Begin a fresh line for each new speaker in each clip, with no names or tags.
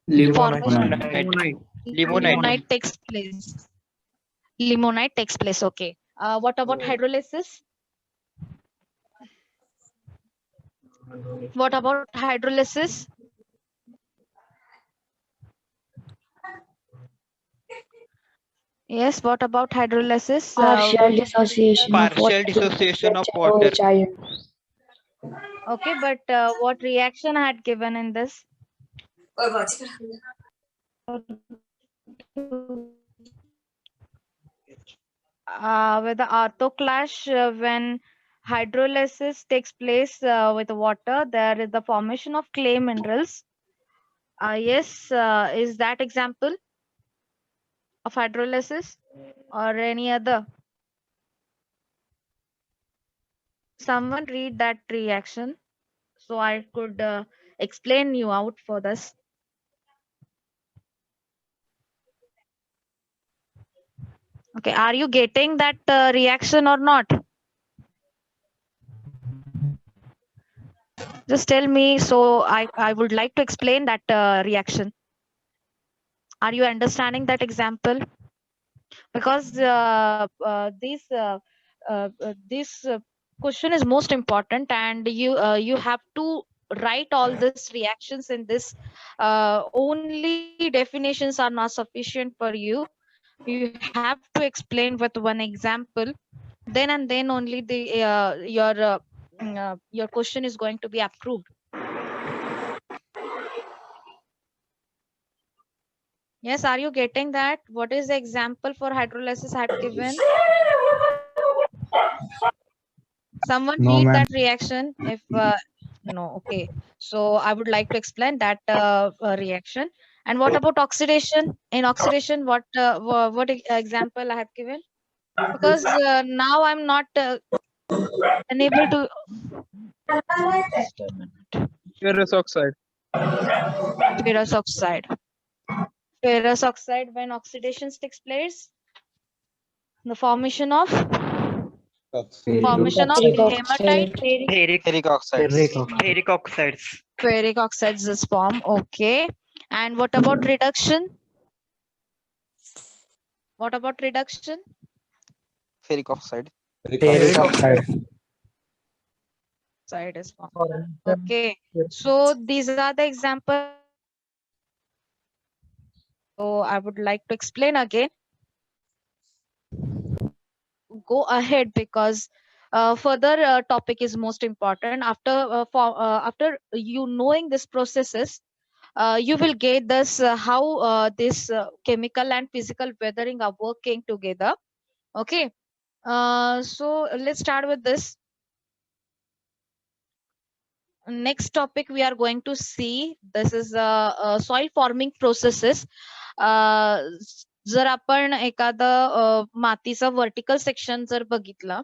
Limonite.
Limonite.
Limonite takes place. Limonite takes place. Okay. What about hydrolysis? What about hydrolysis? Yes. What about hydrolysis?
Partial dissociation of water
Partial dissociation of
to
water.
OH ion.
Okay, but what reaction I had given in this? With the orthoclash, when hydrolysis takes place with water, there is the formation of clay minerals. Yes, is that example of hydrolysis or any other? Someone read that reaction so I could explain you out for this. Okay, are you getting that reaction or not? Just tell me, so I would like to explain that reaction. Are you understanding that example? Because this question is most important, and you have to write all these reactions in this. Only definitions are not sufficient for you. You have to explain with one example. Then and then only your question is going to be approved. Yes, are you getting that? What is the example for hydrolysis I had given? Someone
No,
read
ma'am.
that reaction. If no, okay. So I would like to explain that reaction. And what about oxidation? In oxidation, what example I have given? Because now I'm not unable to. Just a minute.
Ferrous oxide.
Ferrous oxide. Ferrous oxide, when oxidation takes place, the formation of
Ferric
hematite.
oxide.
Ferric oxides.
Ferric oxide.
Ferric oxides.
Ferric oxides is formed. Okay. And what about reduction? What about reduction?
Ferric oxide.
Ferric oxide.
Oxide is formed. Okay. So these are the examples. So I would like to explain again. Go ahead, because further topic is most important. After you knowing this processes, you will get this how this chemical and physical weathering are working together. Okay. So let's start with this. Next topic we are going to see, this is soil forming processes. जर आपण एखादं मातीचा vertical section जर बघितलं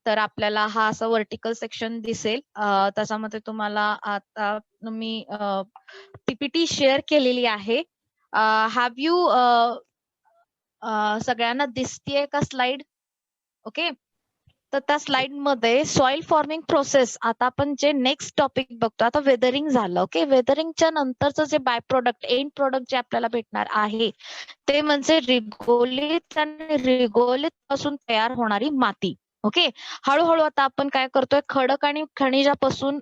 तर आपल्याला हा असा वर्टिकल सेक्शन दिसेल. त्याच्यामध्ये तुम्हाला आता मी पीपीटी शेअर केलेली आहे. हॅव यू सगळ्यांना दिसतीये का स्लाइड? ओके. तर त्या स्लाइड मध्ये सॉइल फॉर्मिंग प्रोसेस, आता आपण जे नेक्स्ट टॉपिक बघतो, आता वेदरिंग झालं. ओके. वेदरिंगच्या नंतरचं जे बाय प्रोडक्ट, एंड प्रोडक्ट जे आपल्याला भेटणार आहे ते म्हणजे रिगोलित आणि रिगोलित पासून तयार होणारी माती. ओके. हळूहळू आता आपण काय करतोय, खडक आणि खनिजापासून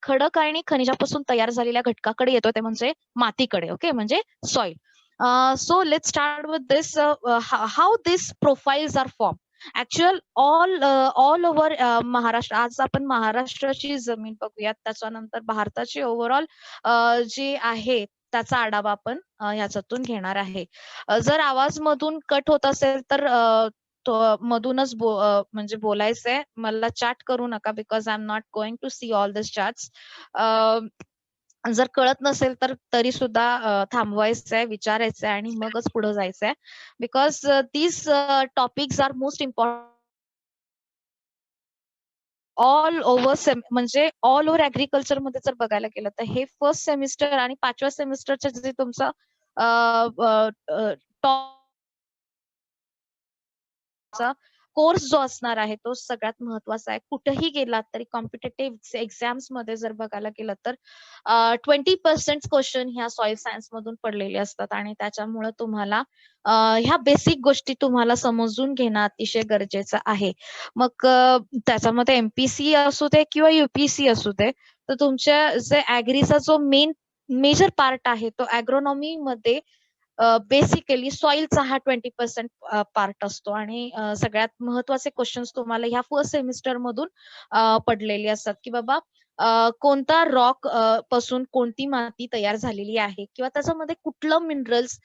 खडक आणि खनिजापासून तयार झालेल्या घटकाकडे येतो, ते म्हणजे मातीकडे. ओके. म्हणजे soil. So let's start with this. How these profiles are formed. Actual all over Maharashtra. आज आपण महाराष्ट्राची जमीन बघूयात, त्याच्यानंतर भारताची ओव्हरऑल जे आहे त्याचा आढावा आपण ह्याच्यातून घेणार आहे. जर आवाज मधून कट होत असेल तर मधूनच म्हणजे बोलायचंय. मला चॅट करू नका, because I am not going to see all this chats. जर कळत नसेल तर तरी सुद्धा थांबवायचंय, विचारायचंय आणि मगच पुढे जायचंय. Because these topics are most important all over, म्हणजे ऑल ओव्हर ऍग्रिकल्चर मध्ये जर बघायला गेलं तर हे फर्स्ट सेमिस्टर आणि 5व्या सेमिस्टरचे जे तुमचं कोर्स जो असणार आहे तो सगळ्यात महत्वाचा आहे. कुठेही गेलात तरी कॉम्पिटेटिव्ह एक्झाम्स मध्ये जर बघायला गेलं तर 20% क्वेश्चन ह्या सॉइल सायन्स मधून पडलेले असतात आणि त्याच्यामुळे तुम्हाला ह्या बेसिक गोष्टी तुम्हाला समजून घेणं अतिशय गरजेचं आहे. मग त्याच्यामध्ये एमपीसी असू दे किंवा युपीसी असू दे, तर तुमच्या जे ऍग्रीचा जो मेजर पार्ट आहे तो ऍग्रोनॉमी मध्ये बेसिकली सॉइलचा हा 20% पार्ट असतो आणि सगळ्यात महत्वाचे क्वेश्चन्स तुम्हाला ह्या फर्स्ट सेमिस्टर मधून पडलेले असतात की बाबा कोणता रॉक पासून कोणती माती तयार झालेली आहे किंवा त्याच्यामध्ये कुठलं मिनरल्स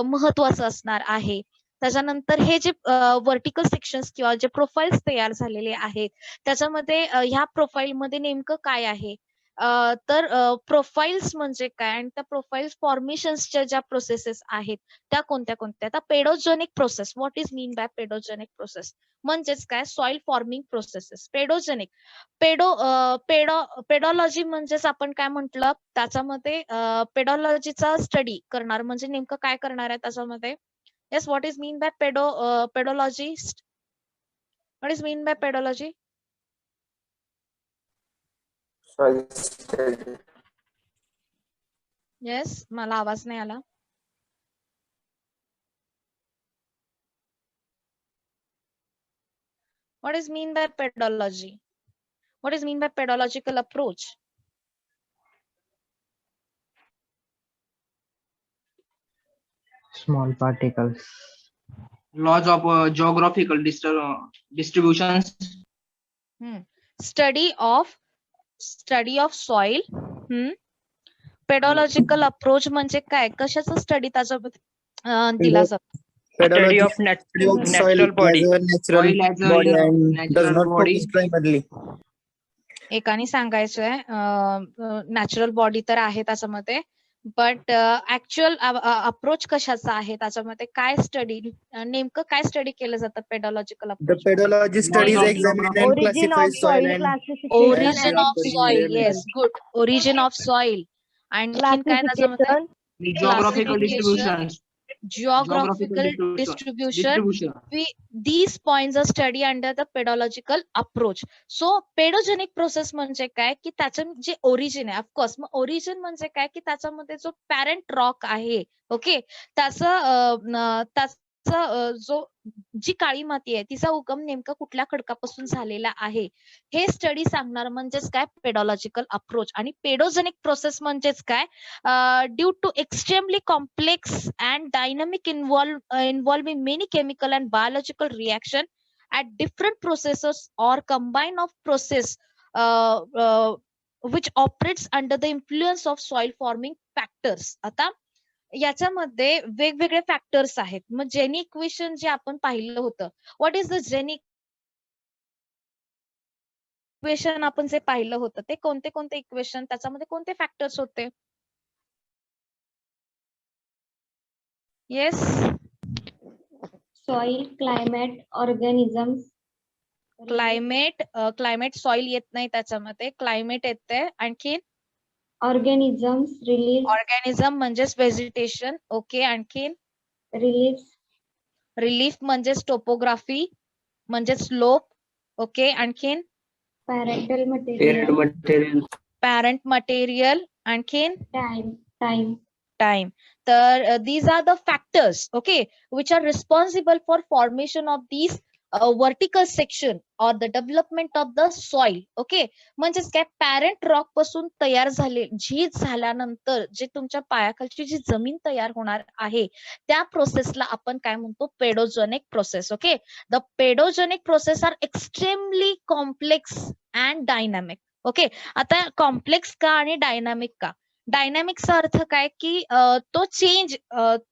महत्वाचं असणार आहे. त्याच्यानंतर हे जे व्हर्टिकल सेक्शन्स किंवा जे प्रोफाईल्स तयार झालेले आहेत त्याच्यामध्ये ह्या प्रोफाईल मध्ये नेमकं काय आहे, तर प्रोफाईल्स म्हणजे काय आणि त्या प्रोफाईल फॉर्मेशन्सच्या ज्या प्रोसेसेस आहेत त्या कोणत्या कोणत्या. आता pedogenic process, what is mean by pedogenic process म्हणजेच काय, soil forming processes. Pedogenic pedology म्हणजेच आपण काय म्हंटल त्याच्यामध्ये पेडॉलॉजीचा स्टडी करणार म्हणजे नेमकं काय करणार आहे त्याच्यामध्ये. Yes, what is mean by pedology, what is mean by pedology. Yes, मला आवाज नाही आला. What is mean by pedology? What is mean by pedological approach?
Small particles.
Laws of geographical distributions.
Study of soil. Pedological approach म्हणजे काय, कशाचा study त्याच्यामध्ये दिला जातो.
Study of natural body.
Soil as a natural body.
एकाने सांगायचंय natural body तर आहे त्याच्यामध्ये, बट ऍक्च्युअल अप्रोच कशाचा आहे त्याच्यामध्ये, काय स्टडी नेमकं काय स्टडी केलं जातं पेडॉलॉजिकल
The
approach.
pedology studies examine and classify soil and
origin of soil. Yes, good. Origin of soil. आणखीन काय त्याच्यामध्ये,
Geographical distributions.
geographical distribution. These points are studied under the pedagogical approach. So pedogenic process म्हणजे काय की त्याचं जे origin आहे, of course मग ओरिजिन म्हणजे काय की त्याच्यामध्ये जो पॅरेंट रॉक आहे, ओके, त्याचा जो जी काळी माती आहे तिचा उगम नेमका कुठल्या खडकापासून झालेला आहे हे स्टडी सांगणार म्हणजेच काय, पेडॉलॉजिकल अप्रोच. आणि पेडोजेनिक प्रोसेस म्हणजेच काय, due to extremely complex and dynamic involving many chemical and biological reaction at different processes or combine of process which operates under the influence of soil forming factors. आता याच्यामध्ये वेगवेगळे factors आहेत. मग jenny equation जे आपण पाहिलं होतं, what is the jenny equation आपण जे पाहिलं होतं ते कोणते कोणते इक्वेशन, त्याच्यामध्ये कोणते फॅक्टर्स होते. Yes,
soil, climate, organisms,
climate soil येत नाही त्याच्यामध्ये, क्लायमेट येते. आणखी
organisms,
ऑर्गॅनिझम म्हणजेच व्हेजिटेशन. ओके, आणखीन
reliefs,
रिलीफ म्हणजेच टोपोग्राफी म्हणजे स्लोप. ओके, आणखीन
parental material,
पॅरेंट मटेरियल. आणखीन
time.
टाइम. तर these are the factors, okay, which are responsible for formation of these vertical section or the development of the soil. okay, म्हणजेच काय, parent rock पासून तयार झाले झीज झाल्यानंतर जे तुमच्या पायाखालची जी जमीन तयार होणार आहे त्या प्रोसेसला आपण काय म्हणतो, pedogenic process. Okay, the pedogenic process are extremely complex and dynamic. Okay, आता कॉम्प्लेक्स का आणि डायनामिक का. डायनामिकचा अर्थ काय की तो चेंज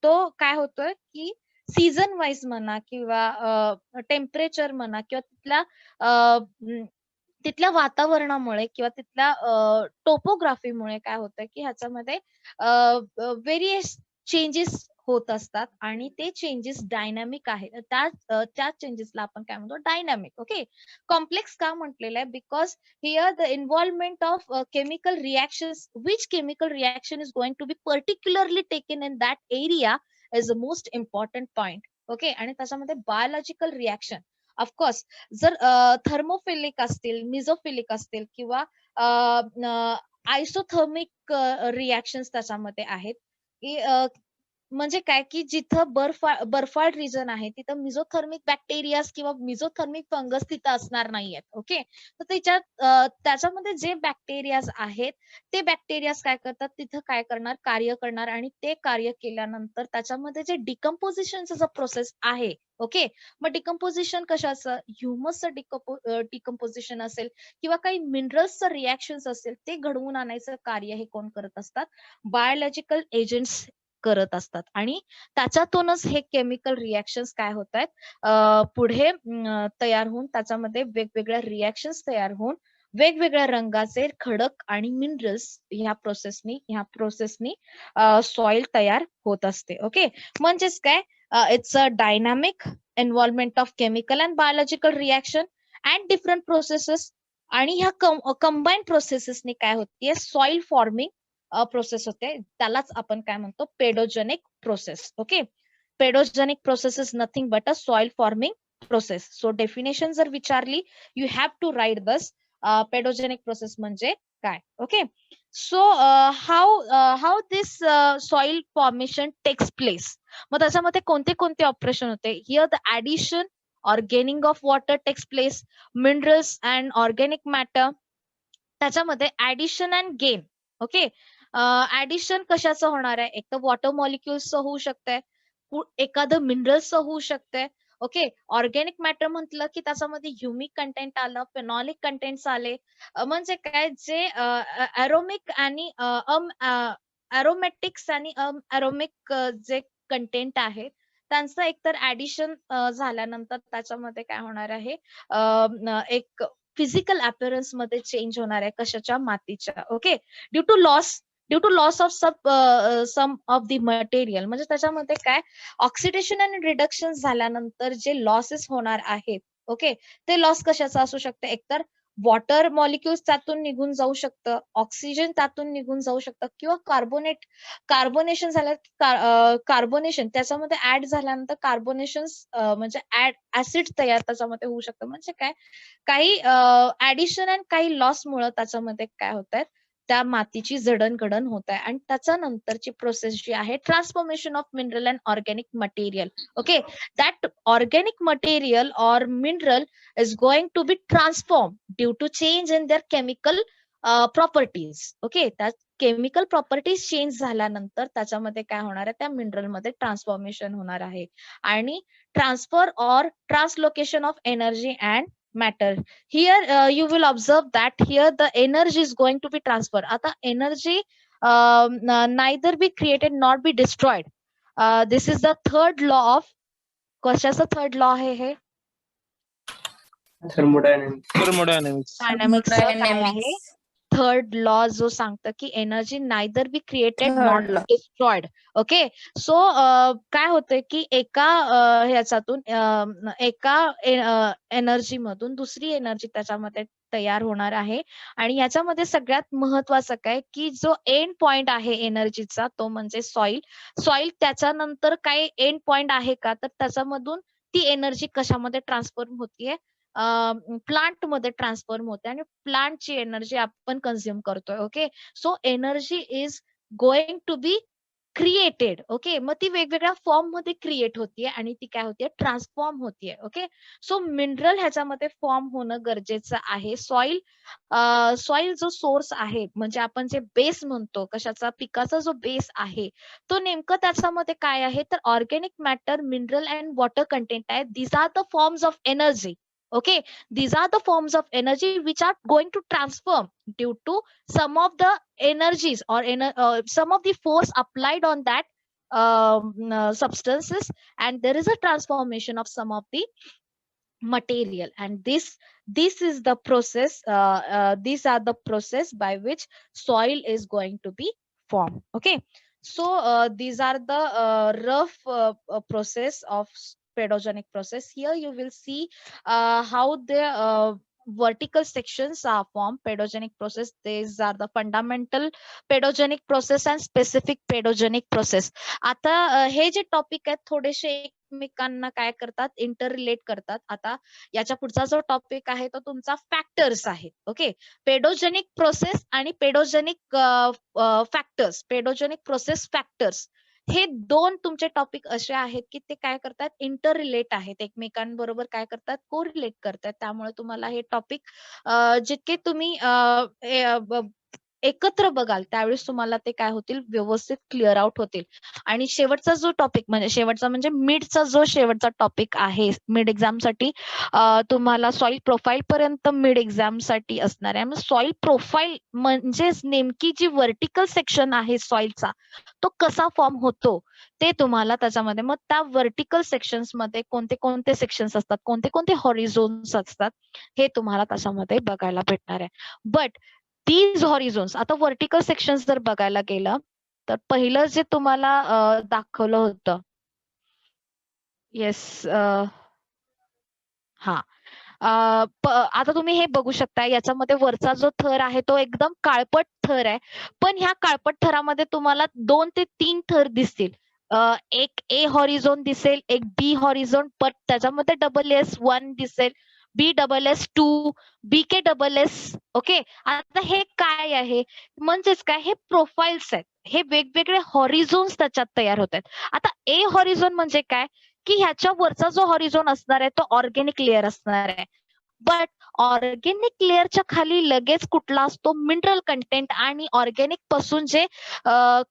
तो काय होतोय की सीझन वाईज म्हणा किंवा टेम्परेचर म्हणा किंवा तिथल्या वातावरणामुळे किंवा तिथल्या टोपोग्राफीमुळे काय होतं की ह्याच्यामध्ये व्हेरियस चेंजेस होत असतात आणि ते चेंजेस डायनामिक आहेत. त्या चेंजेसला आपण काय म्हणतो, डायनामिक. ओके, कॉम्प्लेक्स का म्हटलेलं आहे, because here the involvement of chemical reactions, which chemical reaction is going to be particularly taken in that area is the most important point. Okay, आणि त्याच्यामध्ये बायोलॉजिकल रिएक्शन, ऑफकोर्स जर thermophilic असतील, mesophilic असतील किंवा आयसोथर्मिक reactions त्याच्यामध्ये आहेत की म्हणजे काय की जिथं बर्फाळ रिजन आहे तिथं मिझोथर्मिक बॅक्टेरियाज किंवा मिझोथर्मिक फंगस तिथं असणार नाहीयेत. ओके, तर त्याच्यामध्ये जे बॅक्टेरियाज आहेत ते बॅक्टेरियाज काय करतात, तिथं काय करणार, कार्य करणार आणि ते कार्य केल्यानंतर त्याच्यामध्ये जे डिकम्पोजिशनचा जो प्रोसेस आहे. ओके, मग डिकम्पोजिशन कशाचं, ह्युमसचं डिकम्पोजिशन असेल किंवा काही मिनरल्सचं रिॲक्शन्स असेल ते घडवून आणायचं कार्य हे कोण करत असतात, बायोलॉजिकल एजंट्स करत असतात. आणि त्याच्यातूनच हे केमिकल रिॲक्शन्स काय होत आहेत, पुढे तयार होऊन त्याच्यामध्ये वेगवेगळ्या रिॲक्शन्स तयार होऊन वेगवेगळ्या रंगाचे खडक आणि मिनरल्स ह्या प्रोसेसनी सॉइल तयार होत असते. ओके, म्हणजेच काय, it's a dynamic involvement of chemical and biological reaction and different processes. आणि ह्या कंबाईन प्रोसेसेसनी काय होतीये, सॉइल फॉर्मिंग प्रोसेस होते. त्यालाच आपण काय म्हणतो, pedogenic process. Okay, pedogenic process is nothing but a soil forming process. So definition जर विचारली, यू हॅव टू राईट दस पेडोजेनिक प्रोसेस म्हणजे काय. Okay, so how this soil formation takes place. मग त्याच्यामध्ये कोणते कोणते ऑपरेशन होते. Here the addition or gaining of water takes place, minerals and organic matter. त्याच्यामध्ये addition and gain. Okay, addition कशाचं होणार आहे, एक तर वॉटर मॉलिक्युल्सचं होऊ शकतंय, एखादं मिनरल्सचं होऊ शकतंय. ओके, ऑर्गॅनिक मॅटर म्हटलं की त्याच्यामध्ये ह्युमिक कंटेंट आलं, फेनॉलिक कंटेंट्स आले. म्हणजे काय, जे अरोमिक आणि अरोमॅटिक्स आणि अरोमिक जे कंटेंट आहेत त्यांचं एकतर ऍडिशन झाल्यानंतर त्याच्यामध्ये काय होणार आहे, एक फिजिकल अपीअरन्स मध्ये चेंज होणार आहे. कशाच्या, मातीच्या. Okay, due to loss of some of the material. म्हणजे त्याच्यामध्ये काय, ऑक्सिडेशन आणि रिडक्शन झाल्यानंतर जे लॉसेस होणार आहेत. ओके, ते लॉस कशाचं असू शकतं, एकतर वॉटर मॉलिक्युल्स त्यातून निघून जाऊ शकतं, ऑक्सिजन त्यातून निघून जाऊ शकतं किंवा कार्बोनेशन झालं, कार्बोनेशन त्याच्यामध्ये ऍड झाल्यानंतर कार्बोनेशन म्हणजे ऍसिड तयार त्याच्यामध्ये होऊ शकतं. म्हणजे काय, काही ऍडिशन अँड काही लॉस मुळे त्याच्यामध्ये काय होत आहे, त्या मातीची जडणघडण होत आहे. आणि त्याच्यानंतरची प्रोसेस जी आहे, transformation of mineral and organic material. Okay, that organic material or mineral is going to be transformed due to change in their chemical properties. Okay, that chemical properties change झाल्यानंतर त्याच्यामध्ये काय होणार आहे, त्या मिनरल मध्ये transformation होणार आहे. आणि ट्रान्सफर और translocation of energy and matter. Here you will observe that here the energy is going to be transferred. आता energy neither be created nor be destroyed. This is the third law of, कशाचं third law आहे हे,
Thermodynamics.
Third law जो सांगतं की energy neither be created not destroyed. Okay, so काय होतंय की एका ह्याच्यातून एका एनर्जी मधून दुसरी एनर्जी त्याच्यामध्ये तयार होणार आहे. आणि याच्यामध्ये सगळ्यात महत्वाचं काय की जो एंड पॉइंट आहे एनर्जीचा तो म्हणजे सॉइल त्याच्यानंतर काय एंड पॉइंट आहे का, तर त्याच्यामधून ती एनर्जी कशामध्ये ट्रान्सफॉर्म होतीये, प्लांट मध्ये ट्रान्सफॉर्म होते आणि प्लांटची एनर्जी आपण कन्झ्युम करतोय. Okay, so energy is going to be created. Okay, मग ती वेगवेगळ्या फॉर्म मध्ये क्रिएट होतीये आणि ती काय होतीये, ट्रान्सफॉर्म होतीये. ओके, सो मिनरल ह्याच्यामध्ये फॉर्म होणं गरजेचं आहे. सॉइल जो सोर्स आहे म्हणजे आपण जे बेस म्हणतो, कशाचा, पिकाचा जो बेस आहे तो नेमकं त्याच्यामध्ये काय आहे, तर organic matter, mineral and water content आहे. These are the forms of energy. Okay, these are the forms of energy which are going to transform due to some of the energies or some of the force applied on that substances, and there is a transformation of some of the material, and this is the process, these are the process by which soil is going to be formed. Okay, so these are the rough process of pedogenic process. Here you will see how the vertical sections are formed. Pedogenic process, these are the fundamental pedogenic process and specific pedogenic process. आता हे जे topic आहेत थोडेसे एकमेकांना काय करतात, inter relate करतात. आता याच्या पुढचा जो टॉपिक आहे तो तुमचा फॅक्टर्स आहे. ओके, पेडोजेनिक प्रोसेस आणि पेडोजेनिक फॅक्टर्स, पेडोजेनिक प्रोसेस फॅक्टर्स, हे दोन तुमचे टॉपिक असे आहेत की ते काय करतात, इंटर रिलेट आहेत, एकमेकांबरोबर काय करतात, कोरिलेट करतात. त्यामुळे तुम्हाला हे टॉपिक जितके तुम्ही एकत्र बघाल त्यावेळेस तुम्हाला ते काय होतील, व्यवस्थित क्लिअर आउट होतील. आणि शेवटचा जो टॉपिक म्हणजे मिडचा जो शेवटचा टॉपिक आहे मिड एक्झाम साठी, तुम्हाला सॉइल प्रोफाईल पर्यंत मिड एक्झाम साठी असणार आहे. सॉइल प्रोफाईल म्हणजे नेमकी जी व्हर्टिकल सेक्शन आहे सॉइलचा तो कसा फॉर्म होतो ते तुम्हाला त्याच्यामध्ये, मग त्या व्हर्टिकल सेक्शन्स मध्ये कोणते कोणते सेक्शन्स असतात, कोणते कोणते हॉरिझोन्स असतात, हे तुम्हाला त्याच्यामध्ये बघायला भेटणार आहे. बट दीज हॉरिझोन्स, आता व्हर्टिकल सेक्शन्स जर बघायला गेलं तर पहिलं जे तुम्हाला दाखवलं होतं, येस, हा, आता तुम्ही हे बघू शकता, याच्यामध्ये वरचा जो थर आहे तो एकदम काळपट थर आहे. पण ह्या काळपट थरामध्ये तुम्हाला 2 ते 3 थर दिसतील. एक ए हॉरिझोन दिसेल, एक बी हॉरिझोन, पण त्याच्यामध्ये SS1 दिसेल, BSS2, BKSS. ओके, आता हे काय आहे, म्हणजेच काय, हे प्रोफाईल्स आहेत, हे वेगवेगळे हॉरिझोन्स त्याच्यात तयार होत आहेत. आता ए हॉरिझोन म्हणजे काय, की ह्याच्या वरचा जो हॉरिझोन असणार आहे तो ऑर्गेनिक लेअर असणार आहे. बट ऑर्गेनिक लेअरच्या खाली लगेच कुठला असतो, मिनरल कंटेंट. आणि ऑर्गेनिक पासून जे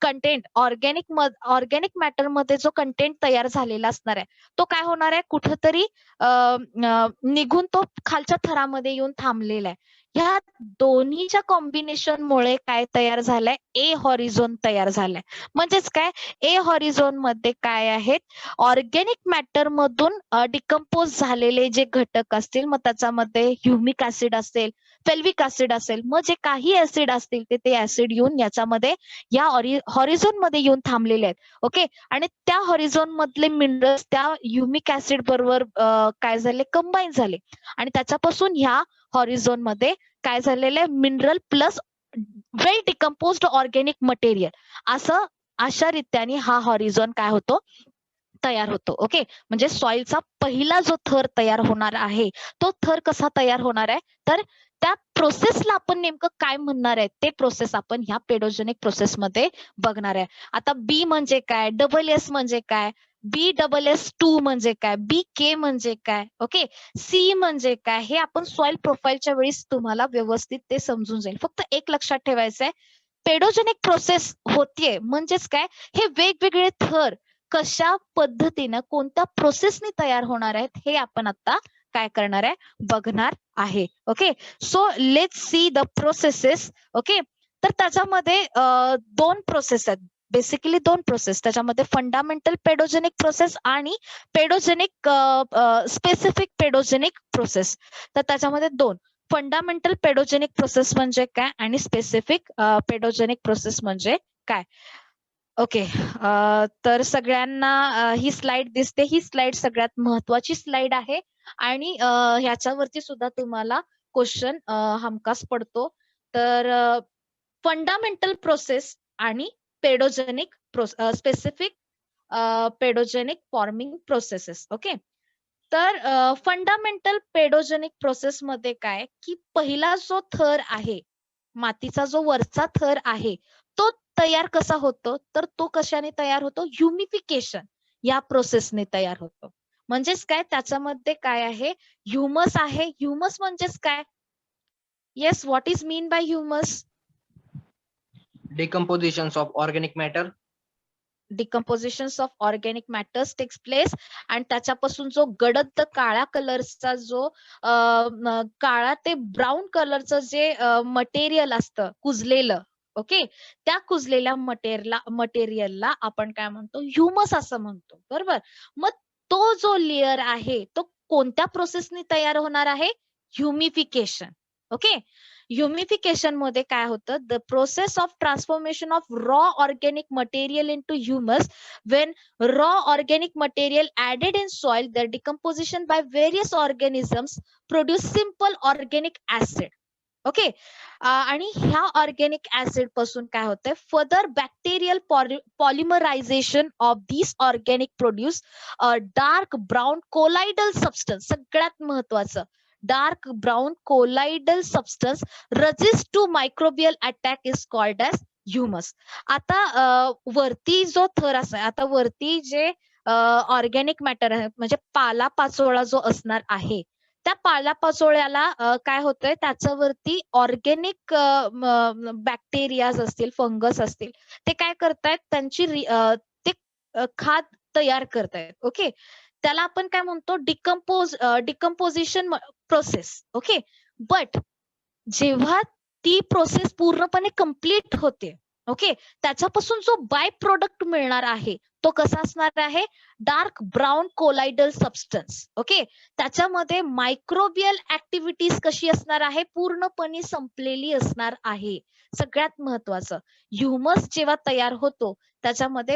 कंटेंट, ऑर्गेनिक मॅटर मध्ये जो कंटेंट तयार झालेला असणार आहे तो काय होणार आहे, कुठंतरी निघून तो खालच्या थरामध्ये येऊन थांबलेला आहे. ह्या दोन्हीच्या कॉम्बिनेशनमुळे काय तयार झालंय, ए हॉरिझोन तयार झालाय. म्हणजेच काय, ए हॉरिझोन मध्ये काय आहेत, ऑर्गेनिक मॅटर मधून डिकम्पोज झालेले जे घटक असतील, मग त्याच्यामध्ये ह्युमिक ऍसिड असेल, फेल्विक ऍसिड असेल, मग जे काही ऍसिड असतील ते ऍसिड येऊन याच्यामध्ये या हॉरिझोन मध्ये येऊन थांबलेले आहेत. ओके, आणि त्या हॉरिझोन मधले मिनरल्स त्या ह्युमिक ऍसिड बरोबर काय झाले, कंबाईन झाले. आणि त्याच्यापासून ह्या हॉरिझोन मध्ये काय झालेलं आहे, मिनरल प्लस वेल डिकम्पोज्ड ऑर्गेनिक मटेरियल, असं अशा रीत्याने हा हॉरिझोन काय होतो, तयार होतो. ओके, म्हणजे सॉइलचा पहिला जो थर तयार होणार आहे तो थर कसा तयार होणार आहे, तर त्या प्रोसेसला आपण नेमकं काय म्हणणार आहे ते प्रोसेस आपण ह्या पेडोजेनिक प्रोसेसमध्ये बघणार आहे. आता बी म्हणजे काय, SS म्हणजे काय, BSS2 म्हणजे काय, BK म्हणजे काय, ओके, सी म्हणजे काय, हे आपण सॉइल प्रोफाईलच्या वेळेस तुम्हाला व्यवस्थित ते समजून जाईल. फक्त एक लक्षात ठेवायचं आहे, पेडोजेनिक प्रोसेस होतीये म्हणजेच काय, हे वेगवेगळे थर कशा पद्धतीनं कोणत्या प्रोसेसने तयार होणार आहेत हे आपण आता काय करणार आहे, बघणार आहे. Okay, so let's see the processes. Okay, तर त्याच्यामध्ये 2 प्रोसेस आहेत, बेसिकली 2 प्रोसेस. त्याच्यामध्ये फंडामेंटल पेडोजेनिक प्रोसेस आणि पेडोजेनिक स्पेसिफिक पेडोजेनिक प्रोसेस. तर त्याच्यामध्ये 2, फंडामेंटल पेडोजेनिक प्रोसेस म्हणजे काय आणि स्पेसिफिक पेडोजेनिक प्रोसेस म्हणजे काय. ओके, तर सगळ्यांना ही स्लाइड दिसते, ही स्लाइड सगळ्यात महत्वाची स्लाइड आहे आणि ह्याच्यावरती सुद्धा तुम्हाला क्वेश्चन हमखास पडतो. तर फंडामेंटल प्रोसेस आणि पेडोजेनिक स्पेसिफिक पेडोजेनिक फॉर्मिंग प्रोसेसेस. ओके, तर फंडामेंटल पेडोजेनिक प्रोसेस मध्ये काय, की पहिला जो थर आहे, मातीचा जो वरचा थर आहे तो तयार कसा होतो, तर तो कशाने तयार होतो, ह्युमिफिकेशन या प्रोसेसने तयार होतो. म्हणजेच काय, त्याच्यामध्ये काय आहे, ह्युमस आहे. ह्युमस म्हणजेच काय, yes, what is mean by humus,
Decompositions of organic matter.
Decompositions of organic matters takes place. आणि त्याच्यापासून जो गडद काळ्या कलरचा जो काळा ते ब्राऊन कलरचं जे मटेरियल असतं कुजलेलं, ओके, त्या कुजलेल्या मटेरियलला आपण काय म्हणतो, ह्युमस असं म्हणतो. बरोबर, मग तो जो लेअर आहे तो कोणत्या प्रोसेसने तयार होणार आहे, ह्युमिफिकेशन. ओके, ह्युमिफिकेशन मध्ये काय होतं, the process of transformation of raw organic material into humus. when raw organic material added in soil, their decomposition by various organisms produce simple organic acid. ओके. आणि ह्या ऑर्गॅनिक ऍसिड पासून काय होतंय, further bacterial polymerisation of this organic produce dark brown colloidal substance. सगळ्यात महत्वाचं, dark brown colloidal substance resist to microbial attack is called as humus. आता वरती जो थर असा, आता वरती जे ऑर्गॅनिक मॅटर आहे म्हणजे पालापाचोळा जो असणार आहे, त्या पालापाचोळ्याला काय होतंय, त्याच्यावरती ऑर्गॅनिक बॅक्टेरियाज असतील, फंगस असतील, ते काय करतायत, त्यांची ते खाद तयार करतायत. ओके. त्याला आपण काय म्हणतो, डिकम्पोजिशन प्रोसेस. ओके. बट जेव्हा ती प्रोसेस पूर्णपणे कम्प्लीट होते, ओके, त्याच्यापासून जो बाय प्रोडक्ट मिळणार आहे तो कसा असणार आहे, dark brown colloidal substance. Okay. त्याच्यामध्ये मायक्रोबियल ऍक्टिव्हिटीज कशी असणार आहे, पूर्णपणे संपलेली असणार आहे. सगळ्यात महत्वाचं, ह्युमस जेव्हा तयार होतो त्याच्यामध्ये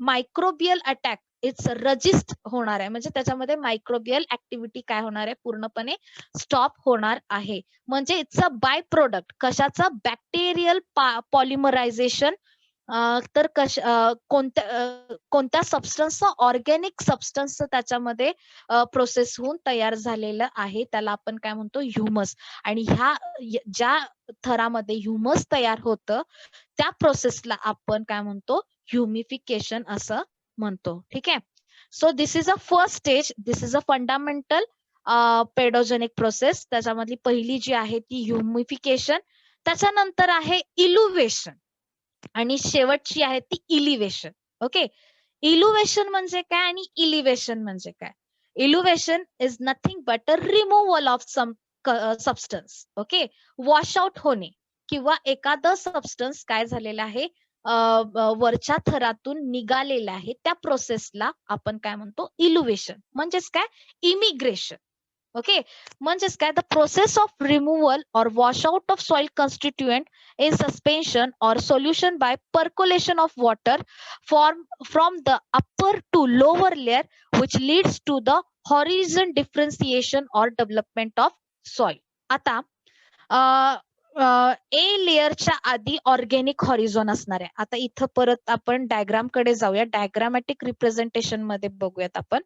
मायक्रोबियल अटॅक इट्स रजिस्ट होणार आहे, म्हणजे त्याच्यामध्ये मायक्रोबियल ऍक्टिव्हिटी काय होणार आहे, पूर्णपणे स्टॉप होणार आहे. म्हणजे इट्स अ बाय प्रोडक्ट कशाचा, बॅक्टेरियल पॉलिमरायझेशन. तर कोणत्या सबस्टन्सचा, ऑर्गॅनिक सबस्टन्सचं त्याच्यामध्ये प्रोसेस होऊन तयार झालेलं आहे, त्याला आपण काय म्हणतो, ह्युमस. आणि ह्या ज्या थरामध्ये ह्युमस तयार होतं त्या प्रोसेसला आपण काय म्हणतो, ह्युमिफिकेशन असं म्हणतो. ठीक आहे. So this is a first stage, this is a fundamental pedogenic process. त्याच्यामधली पहिली जी आहे ती ह्युमिफिकेशन, त्याच्यानंतर आहे इल्युवेशन, आणि शेवटची आहे ती इलिव्हेशन. ओके. इल्युवेशन म्हणजे काय आणि इलिव्हेशन म्हणजे काय. Eluviation is nothing but a removal of some substance. Okay. Wash out होणे, किंवा एखादं सबस्टन्स काय झालेलं आहे, वरच्या थरातून निघालेलं आहे, त्या प्रोसेसला आपण काय म्हणतो, इल्युवेशन. म्हणजेच काय, इमिग्रेशन. ओके. म्हणजेच काय, द प्रोसेस ऑफ रिमूव्हल और wash out of soil constituent in suspension or solution by percolation of water from the upper to lower layer, which leads to the horizon differentiation or development of soil. आता ए लेयरच्या आधी organic horizon असणार आहे. आता इथं परत आपण diagram कडे जाऊया, डायग्रामॅटिक रिप्रेझेंटेशन मध्ये बघूयात आपण.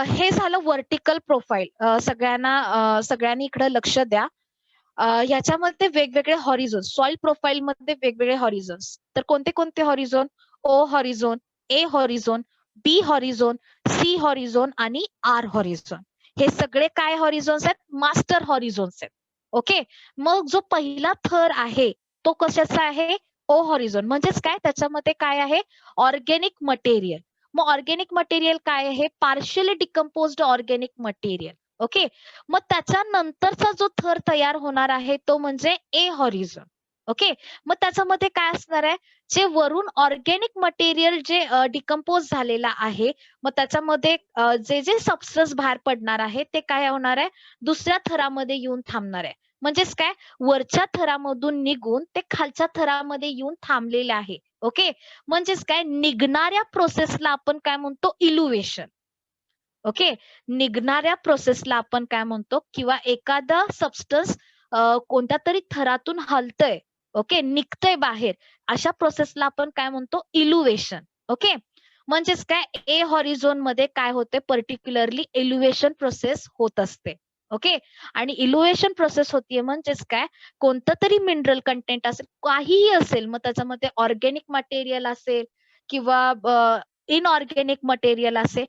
हे झालं व्हर्टिकल प्रोफाईल. सगळ्यांनी इकडे लक्ष द्या. ह्याच्यामध्ये वेगवेगळे हॉरिझॉन, सॉइल प्रोफाईल मध्ये वेगवेगळे हॉरिझॉन्स. तर कोणते कोणते हॉरिझॉन, ओ हॉरिझॉन, ए हॉरिझॉन, बी हॉरिझॉन, सी हॉरिझॉन आणि आर हॉरिझॉन. हे सगळे काय हॉरिझॉन्स आहेत, मास्टर हॉरिझॉन्स आहेत. ओके. मग जो पहिला थर आहे तो कशाचा आहे, ओ हॉरिझॉन. म्हणजेच काय, त्याच्यामध्ये काय आहे, ऑर्गॅनिक मटेरियल. मग ऑर्गॅनिक मटेरियल काय आहे, partially decomposed organic material. Okay. मग त्याच्यानंतरचा जो थर तयार होणार आहे तो म्हणजे ए हॉरिझॉन. ओके. मग त्याच्यामध्ये काय असणार आहे, जे वरून ऑर्गॅनिक मटेरियल जे डिकम्पोज झालेला आहे, मग त्याच्यामध्ये जे जे सबस्टन्स बाहेर पडणार आहे ते काय होणार आहे, दुसऱ्या थरामध्ये येऊन थांबणार आहे. म्हणजेच काय, वरच्या थरामधून निघून ते खालच्या थरामध्ये येऊन थांबलेले आहे. ओके. म्हणजेच काय, निघणाऱ्या प्रोसेसला आपण काय म्हणतो, इल्युवेशन. ओके. निघणाऱ्या प्रोसेसला आपण काय म्हणतो, किंवा एखादा सबस्टन्स कोणत्या तरी थरातून हलतय, ओके, निघतय बाहेर, अशा प्रोसेसला आपण काय म्हणतो, इल्युवेशन. ओके. म्हणजेच काय, ए हॉरिझॉन मध्ये काय होते, पर्टिक्युलरली इल्युवेशन प्रोसेस होत असते. ओके. आणि इल्युवेशन प्रोसेस होतीये म्हणजेच काय, कोणतं तरी मिनरल कंटेंट असेल, काहीही असेल, मग त्याच्यामध्ये ऑर्गॅनिक मटेरियल असेल किंवा इनऑर्गॅनिक मटेरियल असेल,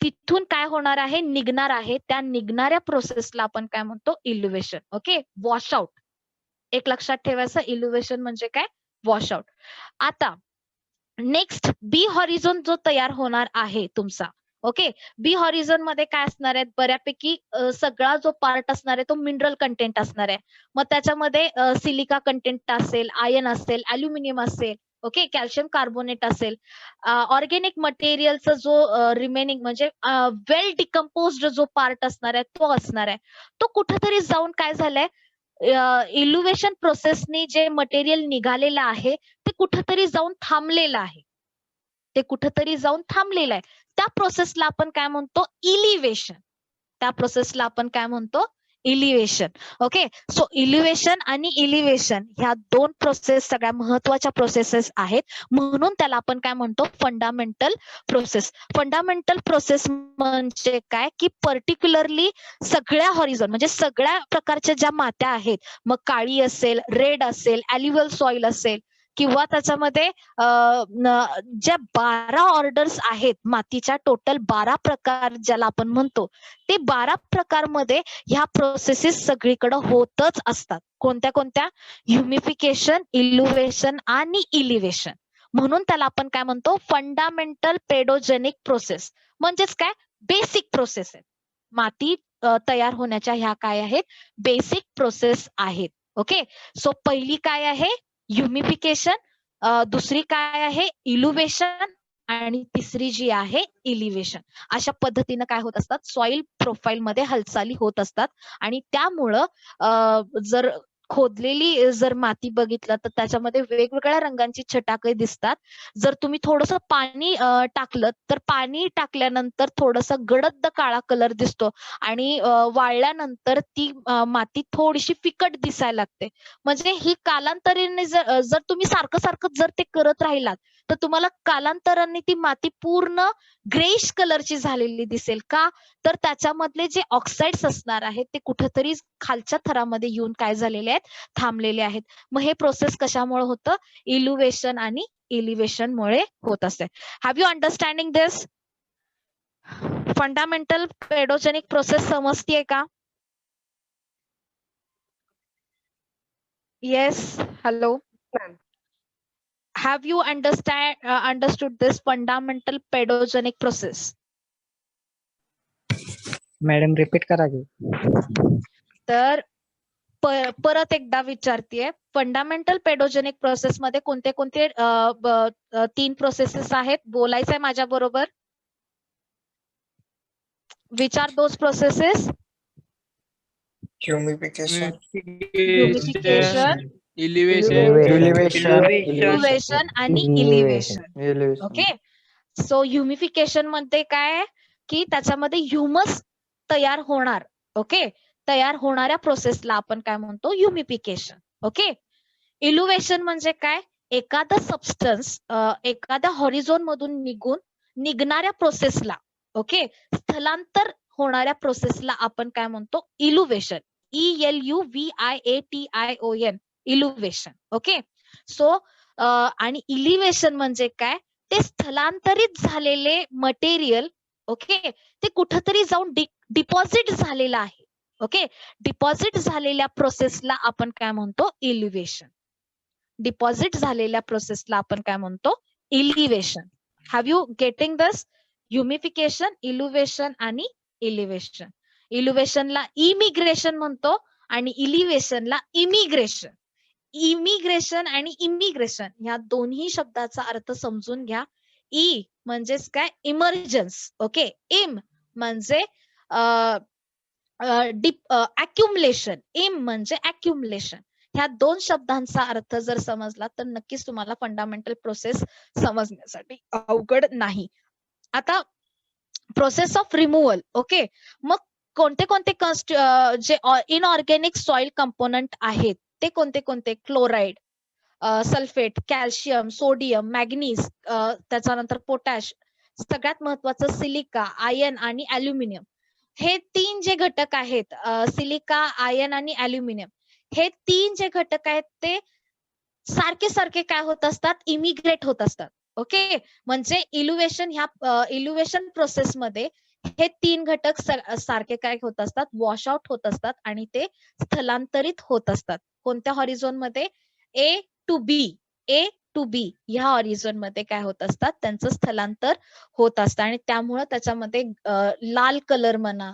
तिथून काय होणार आहे, निघणार आहे. त्या निघणाऱ्या प्रोसेसला आपण काय म्हणतो, इल्युवेशन. ओके. वॉश आउट, एक लक्षात ठेवायचं, इल्युवेशन म्हणजे काय, वॉश आउट. आता नेक्स्ट बी हॉरिझॉन जो तयार होणार आहे तुमचा. ओके. बी हॉरिझॉन मध्ये काय असणार आहे, बऱ्यापैकी सगळा जो पार्ट असणार आहे तो मिनरल कंटेंट असणार आहे. मग त्याच्यामध्ये सिलिका कंटेंट असेल, आयर्न असेल, अल्युमिनियम असेल, ओके, कॅल्शियम कार्बोनेट असेल. ऑर्गॅनिक मटेरियलचा जो रिमेनिंग म्हणजे वेल डिकम्पोज्ड जो पार्ट असणार आहे तो असणार आहे. तो कुठेतरी जाऊन काय झालंय, इल्युवेशन प्रोसेसनी जे मटेरियल निघालेलं आहे ते कुठेतरी जाऊन थांबलेलं आहे. ते कुठेतरी जाऊन थांबलेलं आहे. त्या प्रोसेसला आपण काय म्हणतो, इलिव्हेशन. त्या प्रोसेसला आपण काय म्हणतो, इलिव्हेशन. ओके, सो इलिव्हेशन आणि इलिव्हेशन ह्या दोन प्रोसेस सगळ्या महत्वाच्या प्रोसेसेस आहेत, म्हणून त्याला आपण काय म्हणतो, फंडामेंटल प्रोसेस. फंडामेंटल प्रोसेस म्हणजे काय की पर्टिक्युलरली सगळ्या हॉरिझॉन म्हणजे सगळ्या प्रकारच्या ज्या मात्या आहेत, मग काळी असेल, रेड असेल, ॲल्युव्हियल सॉइल असेल, किंवा त्याच्यामध्ये ज्या 12 ऑर्डर्स आहेत मातीच्या, टोटल 12 प्रकार ज्याला आपण म्हणतो, ते 12 प्रकारमध्ये ह्या प्रोसेसेस सगळीकडे होतच असतात. कोणत्या कोणत्या? ह्युमिफिकेशन, इल्युव्हेशन आणि इलिव्हेशन. म्हणून त्याला आपण काय म्हणतो, फंडामेंटल पेडोजेनिक प्रोसेस. म्हणजेच काय, बेसिक प्रोसेस आहे. माती तयार होण्याच्या ह्या काय आहेत, बेसिक प्रोसेस आहेत. ओके, सो पहिली काय आहे, ह्युमिफिकेशन, दुसरी काय आहे, इल्युव्हेशन, आणि तिसरी जी आहे इलिव्हेशन. अशा पद्धतीनं काय होत असतात, सॉइल प्रोफाईल मध्ये हालचाली होत असतात. आणि त्यामुळं जर खोदलेली जर माती बघितलं तर त्याच्यामध्ये वेगवेगळ्या रंगांची छटाके दिसतात. जर तुम्ही थोडंसं पाणी टाकलं तर पाणी टाकल्यानंतर थोडंसं गडद काळा कलर दिसतो, आणि वाळल्यानंतर ती माती थोडीशी फिकट दिसायला लागते. म्हणजे ही कालांतराने जर तुम्ही सारखं सारखं जर ते करत राहिलात तर तुम्हाला कालांतराने ती माती पूर्ण ग्रेइश कलरची झालेली दिसेल. का? तर त्याच्यामधले जे ऑक्साइड्स असणार आहेत ते कुठेतरी खालच्या थरामध्ये येऊन काय झालेले आहेत, थांबलेले आहेत. मग हे प्रोसेस कशामुळे होतं, इल्युव्हेशन आणि इलिव्हेशन मुळे होत असते. Have you understanding this? Fundamental pedogenic process समजतीये का? Yes, hello. Have you understood this fundamental pedogenic process?
Madam repeat करा की.
तर परत एकदा विचारतीये, फंडामेंटल पेडोजेनिक प्रोसेस मध्ये कोणते कोणते 3 प्रोसेसेस आहेत? बोलायचंय माझ्या बरोबर. विचार दोज प्रोसेसेस.
Humification,
इल्युव्हेशन आणि इलिव्हेशन. ओके, सो ह्युमिफिकेशन मध्ये काय आहे की त्याच्यामध्ये ह्युमस तयार होणार. ओके, तयार होणाऱ्या प्रोसेसला आपण काय म्हणतो, ह्युमिफिकेशन. ओके, इल्युव्हेशन म्हणजे काय, एखादा सबस्टन्स एखाद्या हॉरिझॉन मधून निघणाऱ्या प्रोसेसला, ओके, स्थलांतर होणाऱ्या प्रोसेसला आपण काय म्हणतो, इल्युव्हेशन. ELUVIATION, इल्युव्हेशन. ओके, सो आणि इलिव्हेशन म्हणजे काय, ते स्थलांतरित झालेले मटेरियल, ओके, ते कुठेतरी जाऊन डिपॉझिट झालेलं आहे. ओके, डिपॉझिट झालेल्या प्रोसेसला आपण काय म्हणतो, इलिव्हेशन. डिपॉझिट झालेल्या प्रोसेसला आपण काय म्हणतो, इलिव्हेशन. हॅव यू गेटिंग दिस? ह्युमिफिकेशन, इल्युव्हेशन आणि इलिव्हेशन. इल्युव्हेशनला इमिग्रेशन म्हणतो आणि इलिव्हेशनला इमिग्रेशन. इमिग्रेशन आणि इमिग्रेशन ह्या दोन्ही शब्दाचा अर्थ समजून घ्या. ई म्हणजेच काय, इमर्जन्स. ओके, इम म्हणजे अक्युमुलेशन, इम म्हणजे अक्युमुलेशन. ह्या 2 शब्दांचा अर्थ जर समजला तर नक्कीच तुम्हाला फंडामेंटल प्रोसेस समजण्यासाठी अवघड नाही. आता प्रोसेस ऑफ रिमूव्हल. ओके, मग कोणते कोणते जे इनऑर्गॅनिक सॉइल कंपोनंट आहेत ते कोणते कोणते? Chloride, sulphate, calcium, sodium, manganese, त्याच्यानंतर पोटॅश, सगळ्यात महत्वाचं सिलिका, आयर्न आणि अल्युमिनियम. हे 3 जे घटक आहेत, सिलिका, आयर्न आणि अल्युमिनियम, हे 3 जे घटक आहेत ते सारखे सारखे काय होत असतात, इमिग्रेट होत असतात. ओके, म्हणजे इल्युव्हेशन प्रोसेसमध्ये हे 3 घटक सारखे काय होत असतात, वॉश आउट होत असतात आणि ते स्थलांतरित होत असतात. कोणत्या हॉरिझॉन मध्ये? ए टू बी ह्या हॉरिझॉन मध्ये काय होत असतात, त्यांचं स्थलांतर होत असतं. आणि त्यामुळं त्याच्यामध्ये लाल कलर म्हणा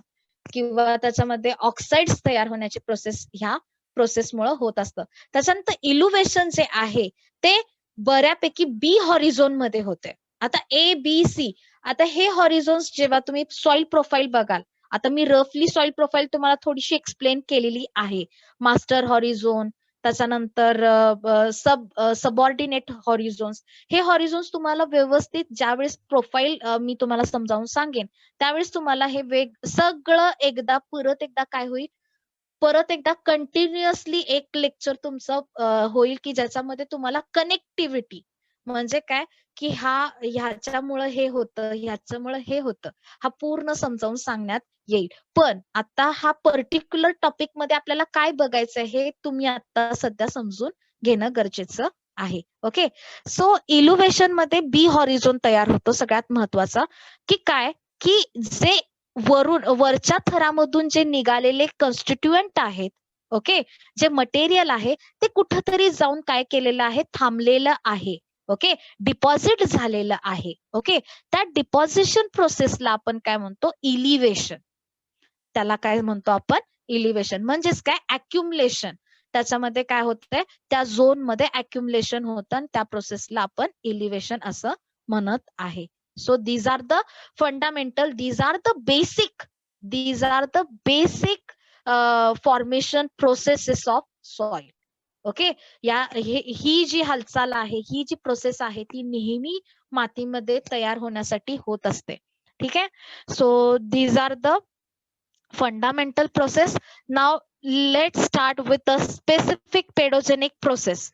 किंवा त्याच्यामध्ये ऑक्साइड्स तयार होण्याची प्रोसेस ह्या प्रोसेसमुळे होत असतं. त्याच्यानंतर इल्युव्हेशन जे आहे ते बऱ्यापैकी बी हॉरिझॉन मध्ये होते. आता A, B, C, आता हे हॉरिझॉन्स जेव्हा तुम्ही सॉइल प्रोफाईल बघाल, आता मी रफली सॉइल प्रोफाईल तुम्हाला थोडीशी एक्सप्लेन केलेली आहे. मास्टर हॉरिझॉन, त्याच्यानंतर सबऑर्डिनेट हॉरिझॉन्स. हे हॉरिझॉन्स तुम्हाला व्यवस्थित ज्यावेळेस प्रोफाईल मी तुम्हाला समजावून सांगेन त्यावेळेस तुम्हाला हे सगळं परत एकदा काय होईल, परत एकदा कंटिन्युअसली एक लेक्चर तुमचं होईल की ज्याच्यामध्ये तुम्हाला कनेक्टिव्हिटी म्हणजे काय की ह्याच्यामुळं हे होतं, ह्याच्यामुळं हे होतं, हा पूर्ण समजावून सांगण्यात येईल. पण आता हा पर्टिक्युलर टॉपिक मध्ये आपल्याला काय बघायचं हे तुम्ही आता सध्या समजून घेणं गरजेचं आहे. ओके, सो इल्युमेशन मध्ये बी हॉरिझॉन तयार होतो. सगळ्यात महत्वाचा की काय की जे वरच्या थरामधून जे निघालेले कॉन्स्टिट्युएंट आहेत, ओके, जे मटेरियल आहे ते कुठंतरी जाऊन काय केलेलं आहे, थांबलेलं आहे. ओके, डिपॉझिट झालेलं आहे. ओके, त्या डिपॉझिशन प्रोसेसला आपण काय म्हणतो, इलिव्हेशन. त्याला काय म्हणतो आपण, इलिव्हेशन. म्हणजेच काय, अक्युमुलेशन. त्याच्यामध्ये काय होतंय, त्या झोन मध्ये अक्युमुलेशन होतं आणि त्या प्रोसेसला आपण इलिव्हेशन असं म्हणत आहे. So these are the fundamental, these are the basic formation processes of soil. Okay, ही जी हालचाल आहे, ही जी प्रोसेस आहे ती नेहमी मातीमध्ये तयार होण्यासाठी होत असते. ठीक आहे, so these are the fundamental process. Now let's start with the specific pedogenic process.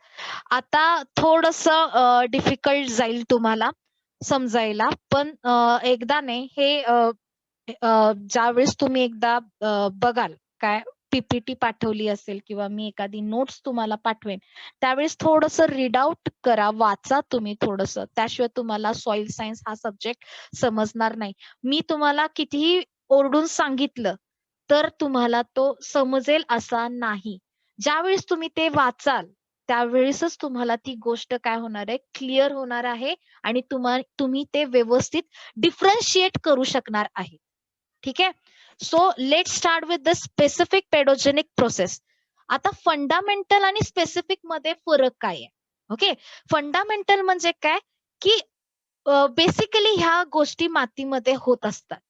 आता थोडंसं डिफिकल्ट जाईल तुम्हाला समजायला, पण एकदाने हे ज्यावेळेस तुम्ही एकदा बघाल, काय पीपीटी पाठवली असेल किंवा मी एखादी नोट्स तुम्हाला पाठवेन, त्यावेळेस थोडंसं रीड आउट करा, वाचा तुम्ही थोडंसं. त्याशिवाय तुम्हाला सॉइल सायन्स हा सब्जेक्ट समजणार नाही. मी तुम्हाला कितीही ओरडून सांगितलं तर तुम्हाला तो समजेल असा नाही. ज्यावेळेस तुम्ही ते वाचाल त्यावेळेसच तुम्हाला ती गोष्ट काय होणार आहे, क्लिअर होणार आहे आणि तुम्ही ते व्यवस्थित डिफरन्शिएट करू शकणार आहे. ठीक आहे, so let start with the specific pedogenic process. आता फंडामेंटल आणि स्पेसिफिक मध्ये फरक काय आहे? ओके, फंडामेंटल म्हणजे काय की बेसिकली ह्या गोष्टी मातीमध्ये होत असतात,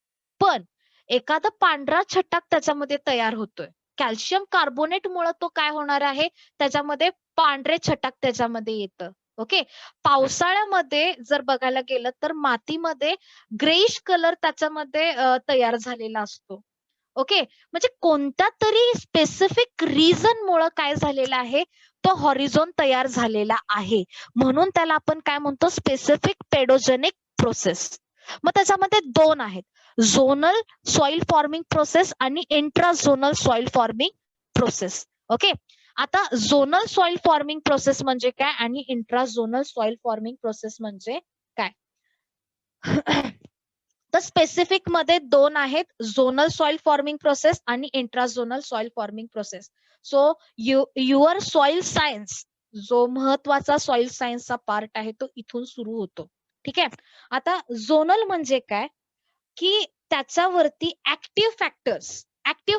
पण एखादा पांढरा छटाक त्याच्यामध्ये तयार होतोय. कॅल्शियम कार्बोनेट मुळे तो काय होणार आहे, त्याच्यामध्ये पांढरे छटाक त्याच्यामध्ये येतं. ओके, पावसाळ्यामध्ये जर बघायला गेलं तर मातीमध्ये ग्रेइश कलर त्याच्यामध्ये तयार झालेला असतो. ओके, म्हणजे कोणत्या तरी स्पेसिफिक रिझन मुळे काय झालेला आहे, तो हॉरिझॉन तयार झालेला आहे. म्हणून त्याला आपण काय म्हणतो, स्पेसिफिक पेडोजेनिक प्रोसेस. मग त्याच्यामध्ये दोन आहेत, झोनल सॉइल फॉर्मिंग प्रोसेस आणि intrazonal soil forming process. Okay, आता झोनल सॉइल फॉर्मिंग प्रोसेस म्हणजे काय आणि इंट्राझोनल सॉइल फॉर्मिंग प्रोसेस म्हणजे काय. तर स्पेसिफिक मध्ये दोन आहेत, झोनल सॉइल फॉर्मिंग प्रोसेस आणि intrazonal soil forming process. So your soil science, जो महत्वाचा सॉइल सायन्सचा पार्ट आहे तो इथून सुरू होतो. ठीक आहे, आता झोनल म्हणजे काय की त्याच्यावरती ऍक्टिव्ह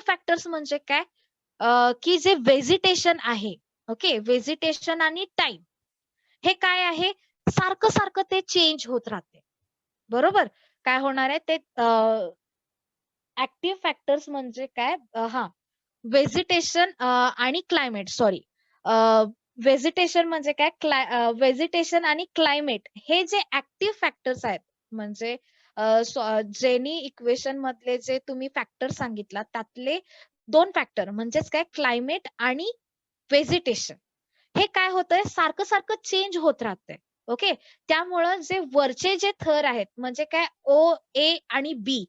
फॅक्टर्स म्हणजे काय की जे व्हेजिटेशन आहे, ओके, व्हेजिटेशन आणि टाइम हे काय आहे, सारखं ते चेंज होत राहते. बरोबर, काय होणार आहे ते ऍक्टिव्ह फॅक्टर्स म्हणजे काय, व्हेजिटेशन आणि क्लायमेट. सॉरी, व्हेजिटेशन म्हणजे काय, व्हेजिटेशन आणि क्लायमेट हे जे ऍक्टिव्ह फॅक्टर्स आहेत, म्हणजे जेनी इक्वेशन मधले जे तुम्ही फॅक्टर सांगितला त्यातले दोन फॅक्टर म्हणजेच काय, क्लायमेट आणि व्हेजिटेशन, हे काय होतंय, सारखं चेंज होत राहतंय. ओके, त्यामुळं जे वरचे जे थर आहेत म्हणजे काय, ओ, ए आणि बी,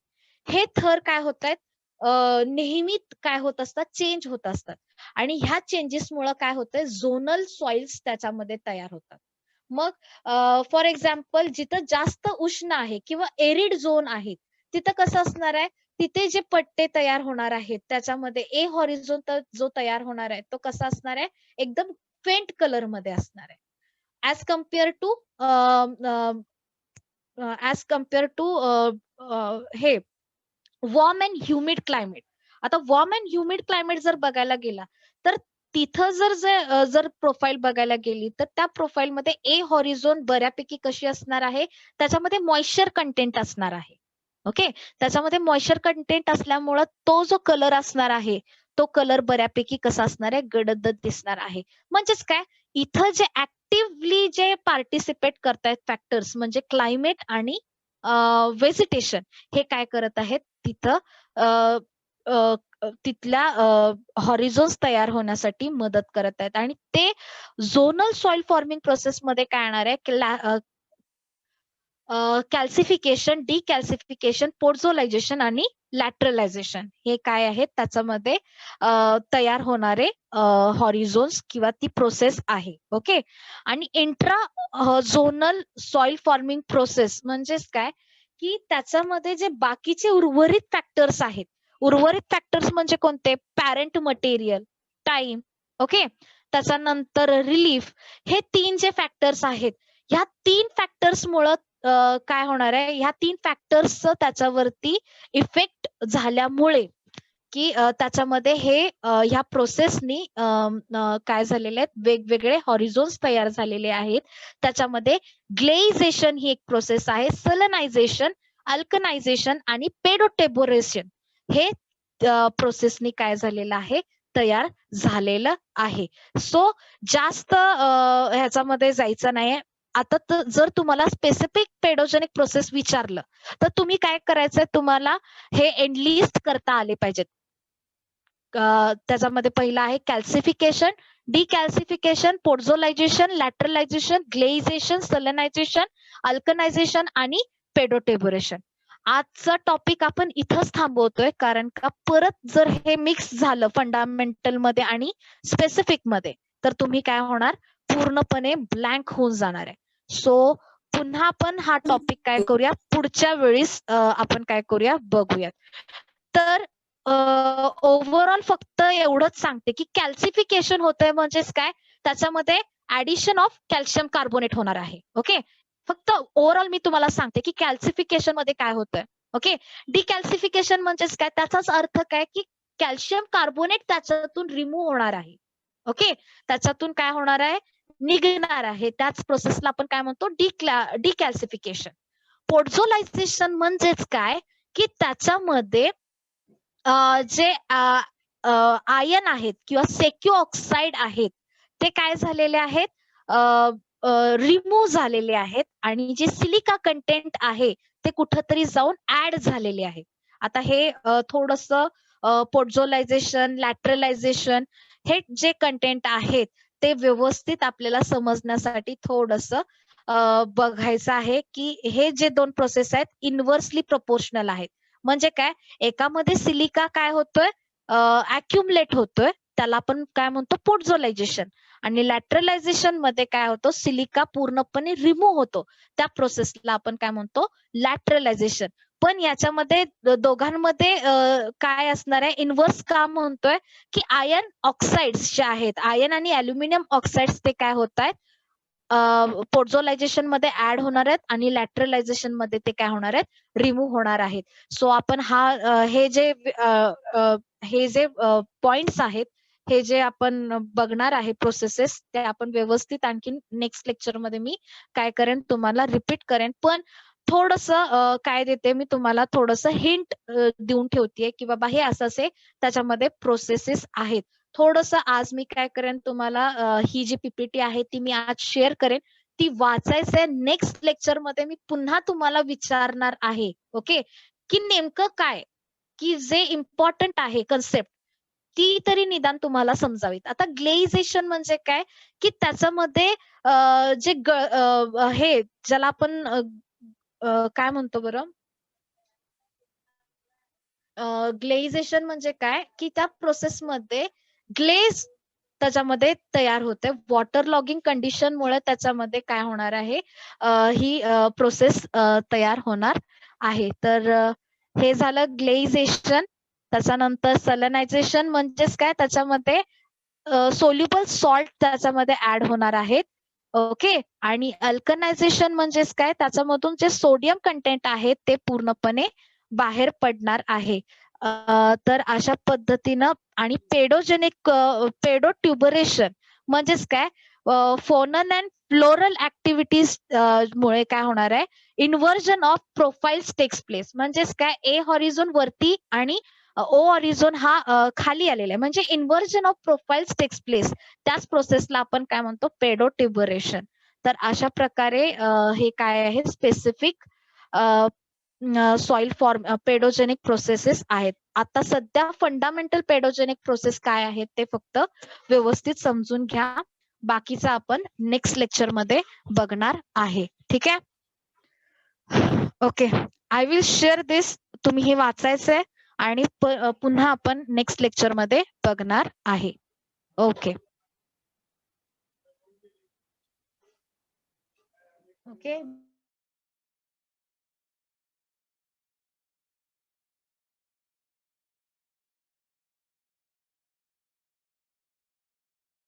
हे थर काय होत आहेत, नेहमी काय होत असतात, चेंज होत असतात. आणि ह्या चेंजेसमुळे काय होतंय, झोनल सॉइल्स त्याच्यामध्ये तयार होतात. मग फॉर एक्झाम्पल जिथं जास्त उष्ण आहे किंवा एरिड झोन आहे तिथं कसं असणार आहे, तिथे जे पट्टे तयार होणार आहेत त्याच्यामध्ये ए हॉरिझॉन जो तयार होणार आहे तो कसा असणार आहे, एकदम फेंट कलर मध्ये असणार आहे. ऍज कम्पेअर टू हे वॉर्म अँड ह्युमिड क्लायमेट. आता वॉर्म अँड ह्युमिड क्लायमेट जर बघायला गेला तर तिथं जर प्रोफाईल बघायला गेली तर त्या प्रोफाईल मध्ये ए हॉरिझॉन बऱ्यापैकी कशी असणार आहे, त्याच्यामध्ये मॉइश्चर कंटेंट असणार आहे. ओके, त्याच्यामध्ये मॉइश्चर कंटेंट असल्यामुळं तो जो कलर असणार आहे तो कलर बऱ्यापैकी कसा असणार आहे, गडद दिसणार आहे. म्हणजेच काय, इथं जे ऍक्टिव्हली जे पार्टिसिपेट करतायत फॅक्टर्स म्हणजे क्लायमेट आणि व्हेजिटेशन, हे काय करत आहेत, तिथं तिथल्या हॉरिझॉन्स तयार होण्यासाठी मदत करत आहेत आणि ते झोनल सॉइल फॉर्मिंग प्रोसेस मध्ये काय येणार आहे कॅल्सिफिकेशन, डिकॅल्सिफिकेशन, पोर्झोलायझेशन आणि लॅटरलायझेशन हे काय आहेत त्याच्यामध्ये तयार होणारे हॉरिझॉन्स किंवा ती प्रोसेस आहे. ओके. आणि intra zonal soil forming process म्हणजेच काय की त्याच्यामध्ये जे बाकीचे उर्वरित फॅक्टर्स आहेत, उर्वरित फॅक्टर्स म्हणजे कोणते? पॅरेंट मटेरियल, टाइम, ओके, त्याच्यानंतर रिलीफ, हे 3 जे फॅक्टर्स आहेत, ह्या 3 फॅक्टर्स मुळे काय होणार आहे, ह्या 3 फॅक्टर्स त्याच्यावरती इफेक्ट झाल्यामुळे की त्याच्यामध्ये हे ह्या प्रोसेसनी काय झालेले आहेत, वेगवेगळे हॉरिझॉन्स तयार झालेले आहेत. त्याच्यामध्ये ग्लेइझेशन ही एक प्रोसेस आहे, सलनायझेशन, अल्कनायझेशन आणि पेडोटेबोरेशन हे प्रोसेसनी काय झालेलं आहे, तयार झालेलं आहे. सो जास्त ह्याच्यामध्ये जायचं नाही. आता जर तुम्हाला स्पेसिफिक पेडोजेनिक प्रोसेस विचारलं तर तुम्ही काय करायचंय, तुम्हाला हे एनलिस्ट करता आले पाहिजेत. त्याच्यामध्ये पहिलं आहे कॅल्सिफिकेशन, डिकॅल्सिफिकेशन, पोर्झोलायझेशन, लॅटरलायझेशन, ग्लेइझेशन, सलनायझेशन, अल्कनायझेशन आणि पेडोटेबोरेशन. आजचा टॉपिक आपण इथंच थांबवतोय कारण का परत जर हे मिक्स झालं फंडामेंटल मध्ये आणि स्पेसिफिक मध्ये तर तुम्ही काय होणार, पूर्णपणे ब्लँक होऊन जाणार आहे. सो पुन्हा आपण हा टॉपिक काय करूया, पुढच्या वेळेस आपण काय करूया बघूयात. तर ओव्हरऑल फक्त एवढंच सांगते की कॅल्सिफिकेशन होतंय म्हणजेच काय, त्याच्यामध्ये ऍडिशन ऑफ कॅल्शियम कार्बोनेट होणार आहे. ओके. फक्त ओव्हरऑल मी तुम्हाला सांगते की कॅल्सिफिकेशन मध्ये काय होतंय. ओके. डिकॅल्सिफिकेशन म्हणजेच काय, त्याचाच अर्थ काय की कॅल्शियम कार्बोनेट त्याच्यातून रिमूव्ह होणार आहे. ओके. त्याच्यातून काय होणार आहे, निघणार आहे. त्याच प्रोसेसला आपण काय म्हणतो, डिकॅल्सिफिकेशन. पोर्झोलायझेशन म्हणजेच काय की त्याच्यामध्ये जे आयन आहेत किंवा सेक्यू ऑक्साईड आहेत ते काय झालेले आहेत, रिमूव्ह झालेले आहेत आणि जे सिलिका कंटेंट आहे ते कुठंतरी जाऊन ऍड झालेले आहे. आता हे थोडंसं पोर्झोलायझेशन, लॅटरलायझेशन हे जे कंटेंट आहेत ते व्यवस्थित आपल्याला समजण्यासाठी थोडंसं बघायचं आहे की हे जे 2 प्रोसेस आहेत इन्व्हर्सली प्रोपोर्शनल आहेत. म्हणजे काय, एकामध्ये सिलिका काय होतोय, अॅक्युमुलेट होतोय, त्याला आपण काय म्हणतो पोर्झोलायझेशन. आणि लॅटरलायझेशन मध्ये काय होतं, सिलिका पूर्णपणे रिमूव्ह होतो, त्या प्रोसेसला आपण काय म्हणतो लॅटरलायझेशन. पण याच्यामध्ये दोघांमध्ये काय असणार आहे, इन्व्हर्स का म्हणतोय की आयन ऑक्साइड्स जे आहेत, आयन आणि अल्युमिनियम ऑक्साइड्स ते काय होत आहेत, पोर्झोलायझेशन मध्ये ऍड होणार आहेत आणि लॅटरलायझेशन मध्ये ते काय होणार आहेत, रिमूव्ह होणार आहेत. सो आपण हे जे पॉइंट्स आहेत, हे जे आपण बघणार आहे प्रोसेसेस, ते आपण व्यवस्थित आणखी नेक्स्ट लेक्चर मध्ये मी काय करेन, तुम्हाला रिपीट करेन. पण थोडंसं काय देते मी तुम्हाला, थोडंसं हिंट देऊन ठेवतेय की बाबा हे असं त्याच्यामध्ये प्रोसेसेस आहेत. थोडंसं आज मी काय करेन, तुम्हाला ही जी पीपीटी आहे ती मी आज शेअर करेन, ती वाचायचंय. नेक्स्ट लेक्चर मध्ये मी पुन्हा तुम्हाला विचारणार आहे, ओके, की नेमकं काय की जे इम्पॉर्टंट आहे कन्सेप्ट ती तरी निदान तुम्हाला समजावीत. आता ग्लेइझेशन म्हणजे काय की त्याच्यामध्ये जे हे ज्याला आपण काय म्हणतो बरं, ग्लेइझेशन म्हणजे काय की त्या प्रोसेसमध्ये ग्लेज त्याच्यामध्ये तयार होते. वॉटर लॉगिंग कंडिशन मुळे त्याच्यामध्ये काय होणार आहे, ही प्रोसेस तयार होणार आहे. तर हे झालं ग्लेइझेशन. त्याच्यानंतर सलनायझेशन म्हणजेच काय, त्याच्यामध्ये सोल्युबल सॉल्ट त्याच्यामध्ये ऍड होणार आहेत. ओके. आणि अल्कनायझेशन म्हणजेच काय, त्याच्यामधून जे सोडियम कंटेंट आहे ते पूर्णपणे बाहेर पडणार आहे. तर अशा पद्धतीनं. आणि पेडोट्युबरेशन म्हणजेच काय, फोनन अँड फ्लोरल ऍक्टिव्हिटीज मुळे काय होणार आहे, inversion of profiles takes place. म्हणजेच काय, ए हॉरिझॉन वरती आणि ओ हॉरिझॉन हा खाली आलेला आहे, म्हणजे inversion of profiles takes place. त्याच प्रोसेसला आपण काय म्हणतो पेडोट्युबरेशन. तर अशा प्रकारे हे काय आहे, स्पेसिफिक सॉइल फॉर्म पेडोजेनिक प्रोसेसेस आहेत. आता सध्या फंडामेंटल पेडोजेनिक प्रोसेस काय आहेत ते फक्त व्यवस्थित समजून घ्या. बाकीचं आपण नेक्स्ट लेक्चर मध्ये बघणार आहे. ठीक आहे. ओके, आय विल शेअर दिस. तुम्ही हे वाचायचंय आणि पुन्हा आपण नेक्स्ट लेक्चर मध्ये बघणार आहे. Okay okay.